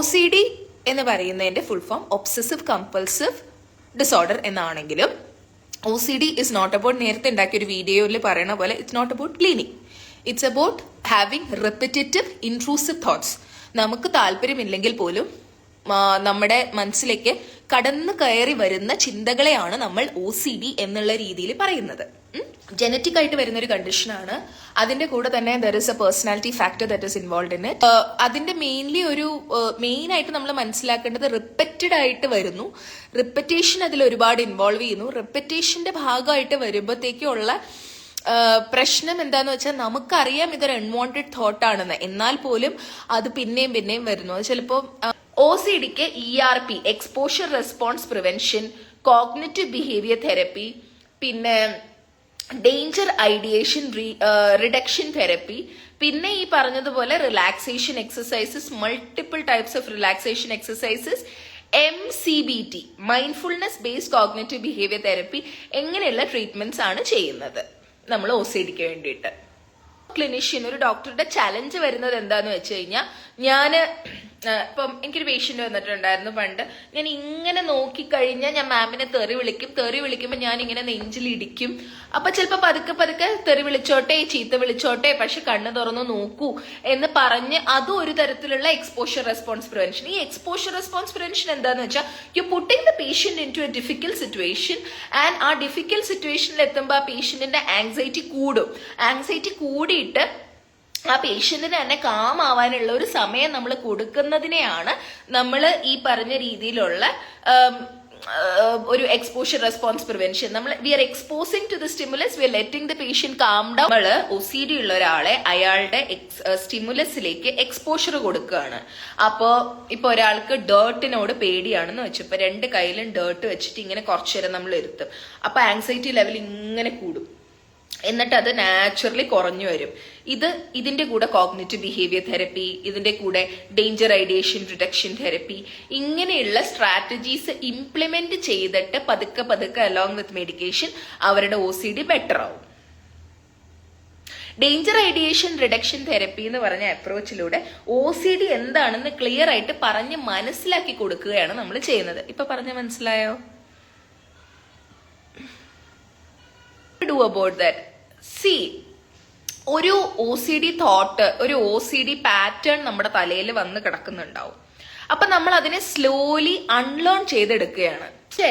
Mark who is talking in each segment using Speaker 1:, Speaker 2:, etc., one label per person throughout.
Speaker 1: OCD എന്ന് പറയുന്നതിന്റെ full form obsessive compulsive disorder എന്നാണെങ്കിലും OCD ഇസ് നോട്ട് അബൌട്ട് നേരത്തെ ഉണ്ടാക്കിയ ഒരു വീഡിയോയിൽ പറയുന്ന പോലെ it's not about cleaning. It's about having repetitive intrusive thoughts. നമുക്ക് താല്പര്യമില്ലെങ്കിൽ പോലും നമ്മുടെ മനസ്സിലേക്ക് കടന്നു കയറി വരുന്ന ചിന്തകളെയാണ് നമ്മൾ OCD എന്നുള്ള രീതിയിൽ പറയുന്നത്. ജനറ്റിക് ആയിട്ട് വരുന്ന ഒരു കണ്ടീഷനാണ്. അതിന്റെ കൂടെ തന്നെ there is A personality factor that is involve in it. അതിന്റെ മെയിൻലി ഒരു മെയിൻ ആയിട്ട് നമ്മൾ മനസ്സിലാക്കേണ്ടത് റിപ്പറ്റഡ് ആയിട്ട് വരുന്നു. റിപ്പറ്റേഷൻ അതിൽ ഒരുപാട് ഇൻവോൾവ് ചെയ്യുന്നു. റിപ്പറ്റേഷന്റെ ഭാഗമായിട്ട് വരുമ്പോഴത്തേക്കുള്ള പ്രശ്നം എന്താന്ന് വെച്ചാൽ നമുക്കറിയാം ഇതൊരു അൺവാണ്ടഡ് തോട്ട് ആണെന്ന്, എന്നാൽ പോലും അത് പിന്നെയും പിന്നെയും വരുന്നു. അത് ചിലപ്പോൾ OCDക്ക് ERP exposure response prevention, cognitive behaviour therapy, പിന്നെ ഡേഞ്ചർ ഐഡിയേഷൻ റിഡക്ഷൻ തെറപ്പി, പിന്നെ ഈ പറഞ്ഞതുപോലെ relaxation exercises, multiple types of relaxation exercises, MCBT mindfulness based cognitive behaviour therapy, എങ്ങനെയുള്ള ട്രീറ്റ്മെന്റ്സ് ആണ് ചെയ്യുന്നത് നമ്മൾ OCDക്ക് വേണ്ടിയിട്ട്. ക്ലിനിഷ്യൻ ഒരു ഡോക്ടറുടെ ചലഞ്ച് വരുന്നത് എന്താന്ന് വെച്ച് കഴിഞ്ഞാൽ, ഇപ്പം എനിക്കൊരു പേഷ്യന്റ് വന്നിട്ടുണ്ടായിരുന്നു പണ്ട്. ഞാൻ ഇങ്ങനെ നോക്കിക്കഴിഞ്ഞാൽ ഞാൻ മാമിനെ തെറി വിളിക്കുമ്പോൾ ഞാൻ ഇങ്ങനെ നെഞ്ചിലിടിക്കും. അപ്പൊ ചിലപ്പോ പതുക്കെ പതുക്കെ തെറി വിളിച്ചോട്ടെ, ചീത്ത വിളിച്ചോട്ടെ, പക്ഷെ കണ്ണ് തുറന്നു നോക്കൂ എന്ന് പറഞ്ഞ് അതും ഒരു തരത്തിലുള്ള എക്സ്പോഷർ റെസ്പോൺസ് പ്രിവെൻഷൻ. ഈ എക്സ്പോഷർ റെസ്പോൺസ് പ്രിവെൻഷൻ എന്താന്ന് വെച്ചാൽ you putting the patient into a difficult situation and ആ ഡിഫിക്കൽട്ട് സിറ്റുവേഷനിൽ എത്തുമ്പോൾ ആ പേഷ്യന്റിന്റെ ആങ്സൈറ്റി കൂടും. ആങ്സൈറ്റി കൂടിയിട്ട് ആ പേഷ്യന്റിന് തന്നെ കാം ആവാനുള്ള ഒരു സമയം നമ്മൾ കൊടുക്കുന്നതിനെയാണ് നമ്മൾ ഈ പറഞ്ഞ രീതിയിലുള്ള ഒരു എക്സ്പോഷർ റെസ്പോൺസ് പ്രിവെൻഷൻ. നമ്മൾ we are exposing to the stimulus, we are letting the patient calm down. നമ്മള് OCD ഉള്ള ഒരാളെ അയാളുടെ സ്റ്റിമുലസിലേക്ക് എക്സ്പോഷർ കൊടുക്കുകയാണ്. ഇപ്പൊ ഒരാൾക്ക് ഡേർട്ടിനോട് പേടിയാണെന്ന് വെച്ചു, ഇപ്പൊ രണ്ട് കയ്യിലും ഡേർട്ട് വെച്ചിട്ട് ഇങ്ങനെ കുറച്ചു നേരം നമ്മൾ ഇരുത്തും. അപ്പൊ ആങ്സൈറ്റി ലെവൽ ഇങ്ങനെ കൂടും, എന്നിട്ട് അത് നാച്ചുറലി കുറഞ്ഞു വരും. ഇതിന്റെ കൂടെ കോഗ്നിറ്റീവ് ബിഹേവിയർ തെറപ്പി, ഇതിന്റെ കൂടെ ഡേഞ്ചർ ഐഡിയേഷൻ റിഡക്ഷൻ തെറപ്പി, ഇങ്ങനെയുള്ള സ്ട്രാറ്റജീസ് ഇംപ്ലിമെന്റ് ചെയ്തിട്ട് പതുക്കെ പതുക്കെ അലോങ് വിത്ത് മെഡിക്കേഷൻ അവരുടെ OCD ബെറ്റർ ആവും. ഡേഞ്ചർ ഐഡിയേഷൻ റിഡക്ഷൻ തെറപ്പി എന്ന് പറഞ്ഞ അപ്രോച്ചിലൂടെ OCD എന്താണെന്ന് ക്ലിയർ ആയിട്ട് പറഞ്ഞ് മനസ്സിലാക്കി കൊടുക്കുകയാണ് നമ്മൾ ചെയ്യുന്നത്. ഇപ്പൊ പറഞ്ഞ മനസ്സിലായോ? Do about that. See, ഒരു OCD തോട്ട്, ഒരു OCD പാറ്റേൺ നമ്മുടെ തലയിൽ വന്ന് കിടക്കുന്നുണ്ടാവും. അപ്പൊ നമ്മൾ അതിനെ സ്ലോലി അൺലേൺ ചെയ്തെടുക്കുകയാണ്. പക്ഷേ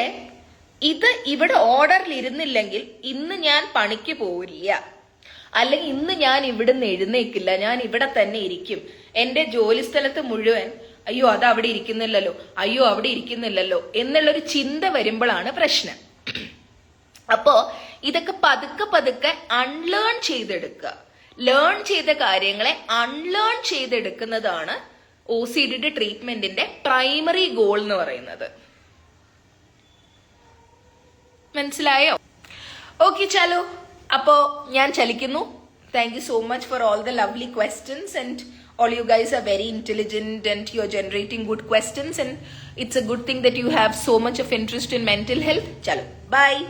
Speaker 1: ഇത് ഇവിടെ ഓർഡറിൽ ഇരുന്നില്ലെങ്കിൽ ഇന്ന് ഞാൻ പണിക്ക് പോവില്ല, അല്ലെങ്കിൽ ഇന്ന് ഞാൻ ഇവിടുന്ന് എഴുന്നേക്കില്ല, ഞാൻ ഇവിടെ തന്നെ ഇരിക്കും. എന്റെ ജോലി സ്ഥലത്ത് മുഴുവൻ അയ്യോ അത് അവിടെ ഇരിക്കുന്നില്ലല്ലോ, അയ്യോ അവിടെ ഇരിക്കുന്നില്ലല്ലോ എന്നുള്ളൊരു ചിന്ത വരുമ്പോഴാണ് പ്രശ്നം. അപ്പോ ഇതൊക്കെ പതുക്കെ പതുക്കെ അൺലേൺ ചെയ്തെടുക്കുക. ലേൺ ചെയ്ത കാര്യങ്ങളെ അൺലേൺ ചെയ്തെടുക്കുന്നതാണ് OCDയുടെ ട്രീറ്റ്മെന്റിന്റെ പ്രൈമറി ഗോൾ എന്ന് പറയുന്നത്. മനസ്സിലായോ? ഓക്കെ, ചലോ. അപ്പോ ഞാൻ ചലിക്കുന്നു. Thank you so much for all the lovely questions and all you guys are very intelligent and you're generating good questions and it's a good thing that you have so much of interest in mental health. Chalo, bye.